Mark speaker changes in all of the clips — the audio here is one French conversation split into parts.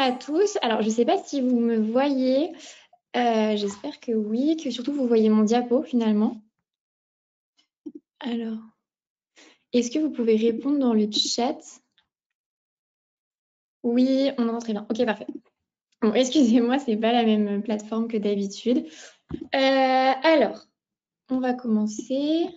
Speaker 1: à tous. Alors, je ne sais pas si vous me voyez. J'espère que oui, que surtout vous voyez mon diapo finalement. Alors, est-ce que vous pouvez répondre dans le chat? Oui, on entend très bien. Ok, parfait. Bon, excusez-moi, c'est pas la même plateforme que d'habitude. Alors, on va commencer.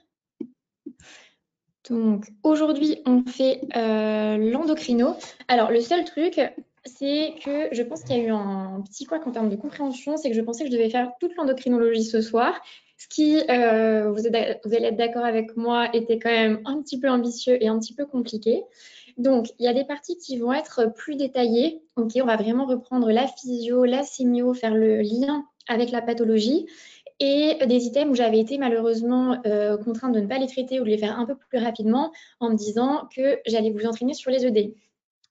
Speaker 1: Donc, aujourd'hui, on fait l'endocrino. Alors, le seul truc, c'est que je pense qu'il y a eu un petit couac en termes de compréhension, c'est que je pensais que je devais faire toute l'endocrinologie ce soir, ce qui, vous allez être d'accord avec moi, était quand même un petit peu ambitieux et un petit peu compliqué. Donc, il y a des parties qui vont être plus détaillées. Ok, on va vraiment reprendre la physio, la sémio, faire le lien avec la pathologie et des items où j'avais été malheureusement contrainte de ne pas les traiter ou de les faire un peu plus rapidement en me disant que j'allais vous entraîner sur les ED.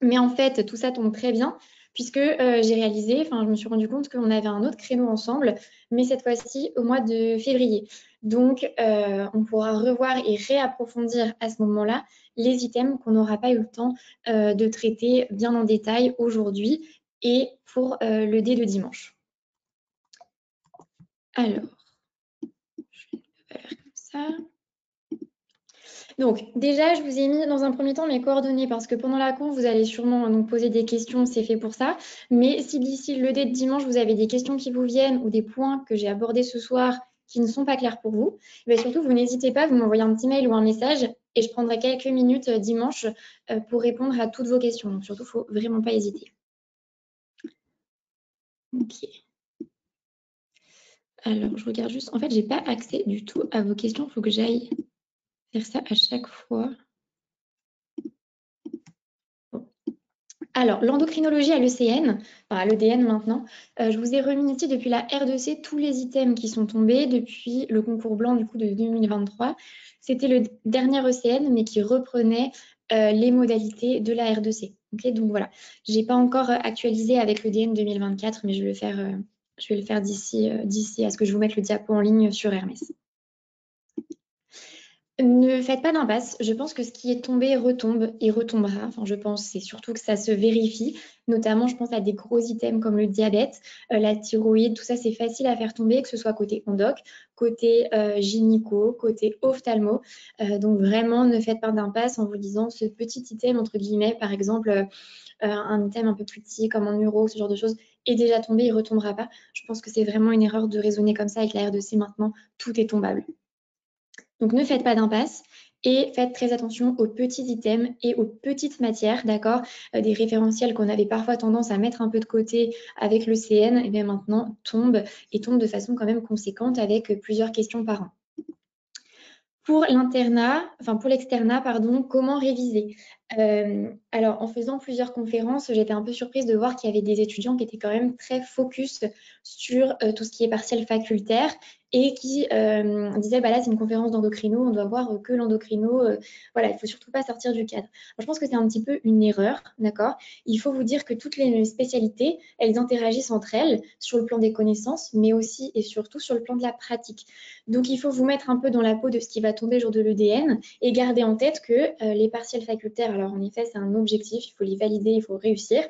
Speaker 1: Mais en fait, tout ça tombe très bien puisque j'ai réalisé, enfin, je me suis rendu compte qu'on avait un autre créneau ensemble, mais cette fois-ci au mois de février. Donc, on pourra revoir et réapprofondir à ce moment-là les items qu'on n'aura pas eu le temps de traiter bien en détail aujourd'hui et pour le dé de dimanche. Alors, je vais faire comme ça. Donc, déjà, je vous ai mis dans un premier temps mes coordonnées parce que pendant la conf, vous allez sûrement donc, poser des questions, c'est fait pour ça. Mais si d'ici le dé de dimanche, vous avez des questions qui vous viennent ou des points que j'ai abordés ce soir qui ne sont pas clairs pour vous, surtout, vous n'hésitez pas, vous m'envoyez un petit mail ou un message et je prendrai quelques minutes dimanche pour répondre à toutes vos questions. Donc, surtout, il ne faut vraiment pas hésiter. Ok. Alors, je regarde juste. En fait, je n'ai pas accès du tout à vos questions. Il faut que j'aille faire ça à chaque fois. Alors, l'endocrinologie à l'ECN, enfin à l'EDN maintenant, je vous ai remis ici depuis la R2C tous les items qui sont tombés depuis le concours blanc du coup de 2023. C'était le dernier ECN, mais qui reprenait les modalités de la R2C. Okay, donc voilà, je n'ai pas encore actualisé avec l'EDN 2024, mais je vais le faire d'ici à ce que je vous mette le diapo en ligne sur Hermès. Ne faites pas d'impasse. Je pense que ce qui est tombé retombe et retombera. Enfin, je pense, c'est surtout que ça se vérifie. Notamment, je pense à des gros items comme le diabète, la thyroïde, tout ça, c'est facile à faire tomber, que ce soit côté endoc, côté gynéco, côté ophtalmo. Donc vraiment, ne faites pas d'impasse en vous disant ce petit item, entre guillemets, par exemple, un item un peu plus petit comme un euro, ce genre de choses, est déjà tombé, il ne retombera pas. Je pense que c'est vraiment une erreur de raisonner comme ça avec la R2C maintenant. Tout est tombable. Donc, ne faites pas d'impasse et faites très attention aux petits items et aux petites matières, d'accord? Des référentiels qu'on avait parfois tendance à mettre un peu de côté avec le CN, et bien maintenant tombent et tombent de façon quand même conséquente avec plusieurs questions par an. Pour l'externat, pardon, comment réviser? Alors, en faisant plusieurs conférences, j'étais un peu surprise de voir qu'il y avait des étudiants qui étaient quand même très focus sur tout ce qui est partiel facultaire et qui disaient, bah là, c'est une conférence d'endocrino, on doit voir que l'endocrino. Voilà, il ne faut surtout pas sortir du cadre. Alors, je pense que c'est un petit peu une erreur, d'accord? Il faut vous dire que toutes les spécialités, elles interagissent entre elles sur le plan des connaissances, mais aussi et surtout sur le plan de la pratique. Donc, il faut vous mettre un peu dans la peau de ce qui va tomber jour de l'EDN et garder en tête que les partiels facultaires, alors en effet, c'est un objectif, il faut les valider, il faut réussir.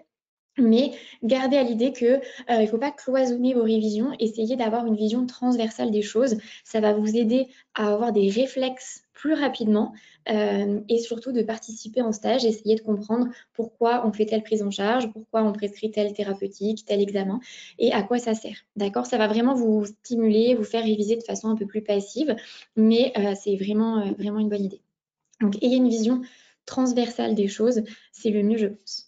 Speaker 1: Mais gardez à l'idée qu'il ne faut pas cloisonner vos révisions, essayez d'avoir une vision transversale des choses. Ça va vous aider à avoir des réflexes plus rapidement et surtout de participer en stage, essayer de comprendre pourquoi on fait telle prise en charge, pourquoi on prescrit telle thérapeutique, tel examen et à quoi ça sert. D'accord? Ça va vraiment vous stimuler, vous faire réviser de façon un peu plus passive, mais c'est vraiment, vraiment une bonne idée. Donc, ayez une vision transversale des choses, c'est le mieux, je pense.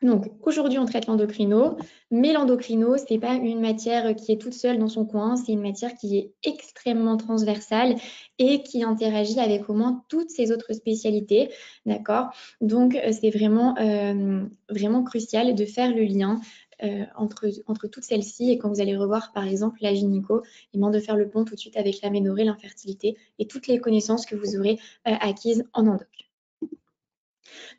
Speaker 1: Donc, aujourd'hui, on traite l'endocrino, mais l'endocrino, ce n'est pas une matière qui est toute seule dans son coin, c'est une matière qui est extrêmement transversale et qui interagit avec au moins toutes ces autres spécialités, d'accord? Donc, c'est vraiment, vraiment crucial de faire le lien entre toutes celles-ci et quand vous allez revoir, par exemple, la gynéco, et bien de faire le pont tout de suite avec l'aménorrhée, l'infertilité et toutes les connaissances que vous aurez acquises en endoc.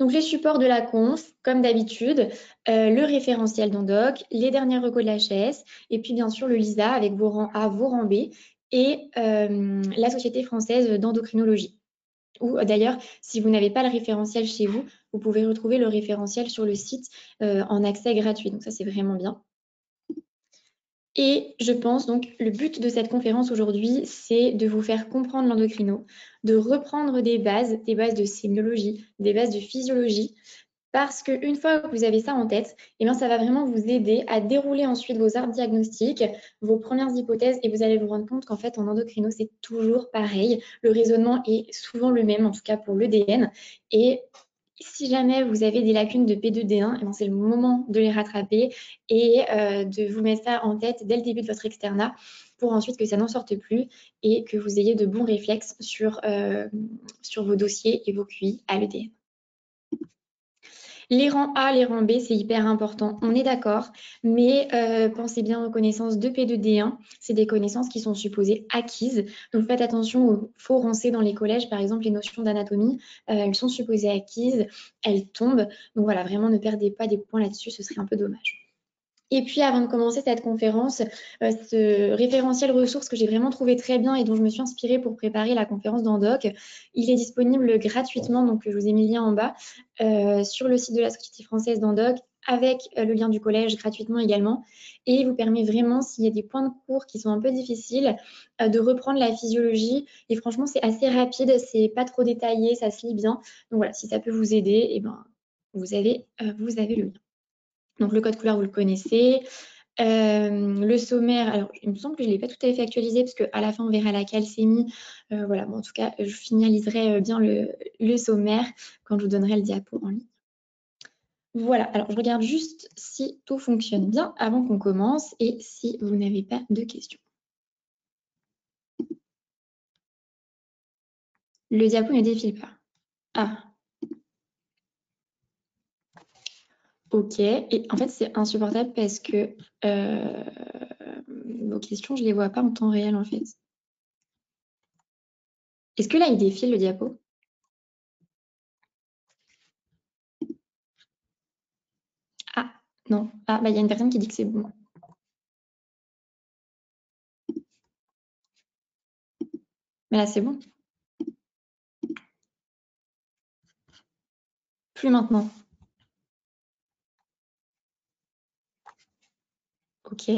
Speaker 1: Donc, les supports de la conf, comme d'habitude, le référentiel d'endoc, les dernières recos de la HS, et puis bien sûr le LISA avec vos rangs A, vos rangs B, et la Société française d'endocrinologie. Ou d'ailleurs, si vous n'avez pas le référentiel chez vous, vous pouvez retrouver le référentiel sur le site en accès gratuit. Donc ça, c'est vraiment bien. Et je pense donc le but de cette conférence aujourd'hui, c'est de vous faire comprendre l'endocrino, de reprendre des bases de sémiologie, des bases de physiologie, parce qu'une fois que vous avez ça en tête, eh bien, ça va vraiment vous aider à dérouler ensuite vos arbres diagnostiques, vos premières hypothèses, et vous allez vous rendre compte qu'en fait, en endocrino, c'est toujours pareil. Le raisonnement est souvent le même, en tout cas pour l'EDN. Et si jamais vous avez des lacunes de P2D1, eh bien, c'est le moment de les rattraper et de vous mettre ça en tête dès le début de votre externat pour ensuite que ça n'en sorte plus et que vous ayez de bons réflexes sur vos dossiers et vos QI à l'EDN. Les rangs A, les rangs B, c'est hyper important, on est d'accord, mais pensez bien aux connaissances de P2D1, c'est des connaissances qui sont supposées acquises, donc faites attention aux faux rangs C dans les collèges, par exemple les notions d'anatomie, elles sont supposées acquises, elles tombent, donc voilà, vraiment ne perdez pas des points là-dessus, ce serait un peu dommage. Et puis, avant de commencer cette conférence, ce référentiel ressources que j'ai vraiment trouvé très bien et dont je me suis inspirée pour préparer la conférence d'Endoc, il est disponible gratuitement, donc je vous ai mis le lien en bas, sur le site de la Société française d'Endoc, avec le lien du collège gratuitement également. Et il vous permet vraiment, s'il y a des points de cours qui sont un peu difficiles, de reprendre la physiologie. Et franchement, c'est assez rapide, c'est pas trop détaillé, ça se lit bien. Donc voilà, si ça peut vous aider, eh ben, vous avez le lien. Donc, le code couleur, vous le connaissez. Le sommaire, alors il me semble que je ne l'ai pas tout à fait actualisé parce qu'à la fin, on verra la calcémie. Voilà, bon, en tout cas, je finaliserai bien le sommaire quand je vous donnerai le diapo en ligne. Voilà, alors je regarde juste si tout fonctionne bien avant qu'on commence et si vous n'avez pas de questions. Le diapo ne défile pas. Ah. Ok, et en fait c'est insupportable parce que vos questions, je ne les vois pas en temps réel en fait. Est-ce que là, il défile le diapo? Ah, non. Ah, bah il y a une personne qui dit que c'est bon. Mais là, c'est bon. Plus maintenant. Ok.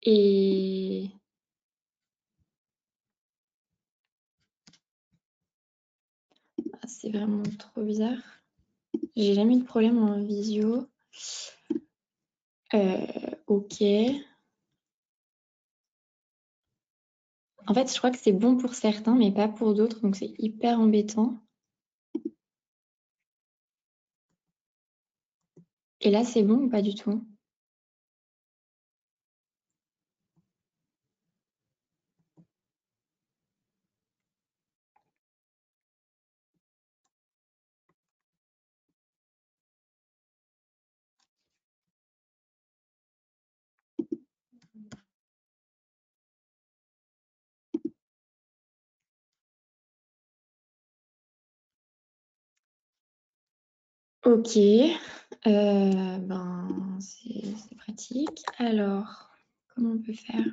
Speaker 1: Et ah, c'est vraiment trop bizarre. J'ai jamais eu de problème en visio. Ok. En fait, je crois que c'est bon pour certains, mais pas pour d'autres. Donc, c'est hyper embêtant. Et là, c'est bon ou pas du tout? Ok. Ben, c'est pratique. Alors, comment on peut faire?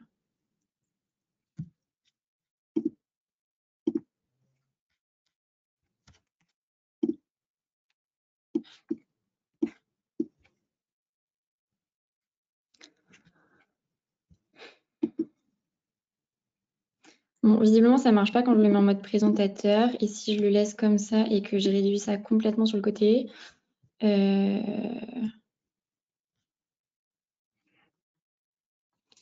Speaker 1: Bon, visiblement, ça ne marche pas quand je le mets en mode présentateur. Et si je le laisse comme ça et que j'ai réduit ça complètement sur le côté, et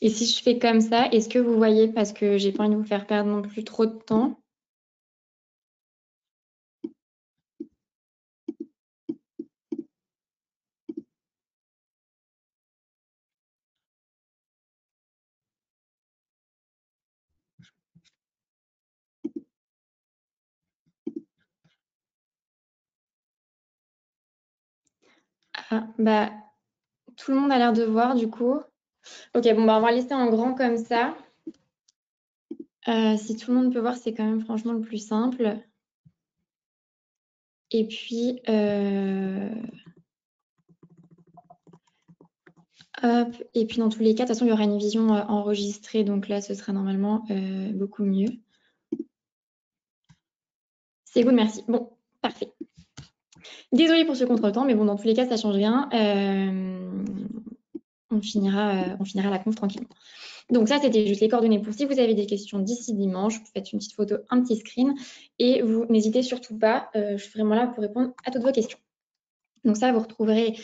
Speaker 1: si je fais comme ça, est-ce que vous voyez, parce que j'ai pas envie de vous faire perdre non plus trop de temps. Ah, bah, tout le monde a l'air de voir du coup. Ok, bon, bah, on va laisser en grand comme ça. Si tout le monde peut voir, c'est quand même franchement le plus simple. Et puis, hop, et puis dans tous les cas, de toute façon, il y aura une vision enregistrée. Donc là, ce sera normalement beaucoup mieux. C'est good, merci. Bon, parfait. Désolée pour ce contretemps, mais bon, dans tous les cas, ça change rien. On finira la conf tranquillement. Donc ça, c'était juste les coordonnées pour si vous avez des questions d'ici dimanche, vous faites une petite photo, un petit screen, et vous n'hésitez surtout pas, je suis vraiment là pour répondre à toutes vos questions. Donc ça, vous retrouverez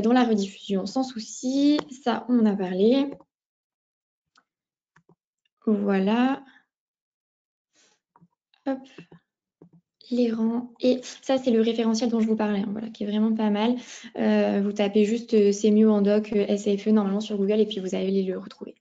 Speaker 1: dans la rediffusion sans souci. Ça, on en a parlé. Voilà. Hop. Les rangs. Et ça, c'est le référentiel dont je vous parlais, hein, voilà, qui est vraiment pas mal. Vous tapez juste c'est mieux en doc SAFE normalement sur Google et puis vous allez le retrouver.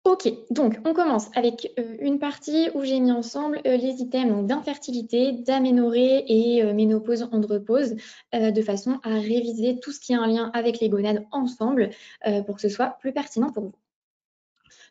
Speaker 1: Ok, donc on commence avec une partie où j'ai mis ensemble les items d'infertilité, d'aménorrhée et ménopause, andropause, de façon à réviser tout ce qui a un lien avec les gonades ensemble pour que ce soit plus pertinent pour vous.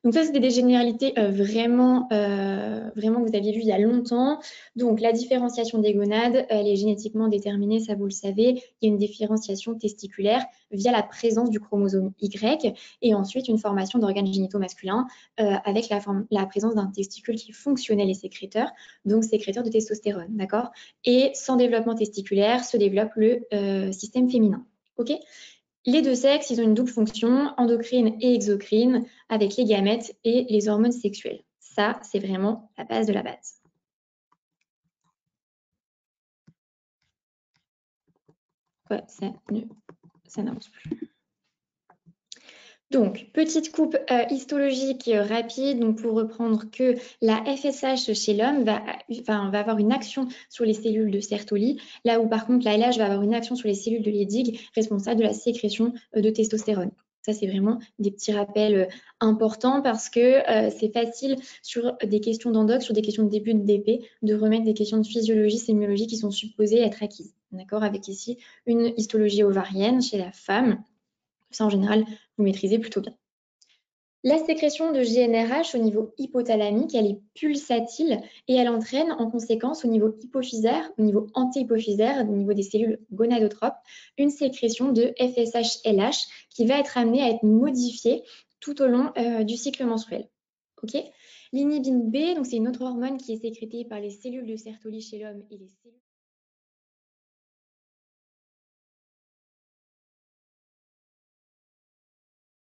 Speaker 1: Donc ça, c'était des généralités vraiment que vous aviez vues il y a longtemps. Donc la différenciation des gonades, elle est génétiquement déterminée, ça vous le savez. Il y a une différenciation testiculaire via la présence du chromosome Y et ensuite une formation d'organes génitaux masculins avec la présence d'un testicule qui est fonctionnel et sécréteur, donc sécréteur de testostérone, d'accord? Et sans développement testiculaire se développe le système féminin, ok? Les deux sexes, ils ont une double fonction, endocrine et exocrine, avec les gamètes et les hormones sexuelles. Ça, c'est vraiment la base de la base. Ouais, ça n'avance plus. Donc, petite coupe histologique rapide, donc pour reprendre que la FSH chez l'homme va avoir une action sur les cellules de Sertoli, là où par contre la LH va avoir une action sur les cellules de Leydig, responsable de la sécrétion de testostérone. Ça, c'est vraiment des petits rappels importants parce que c'est facile sur des questions d'endoc, sur des questions de début de DP, de remettre des questions de physiologie, sémiologie qui sont supposées être acquises. D'accord? Avec ici une histologie ovarienne chez la femme. Ça, en général, vous maîtrisez plutôt bien. La sécrétion de GnRH au niveau hypothalamique, elle est pulsatile et elle entraîne en conséquence au niveau hypophysaire, au niveau anti-hypophysaire, au niveau des cellules gonadotropes, une sécrétion de FSH-LH qui va être amenée à être modifiée tout au long du cycle menstruel. Okay. L'inhibine B, donc c'est une autre hormone qui est sécrétée par les cellules de Sertoli chez l'homme et les cellules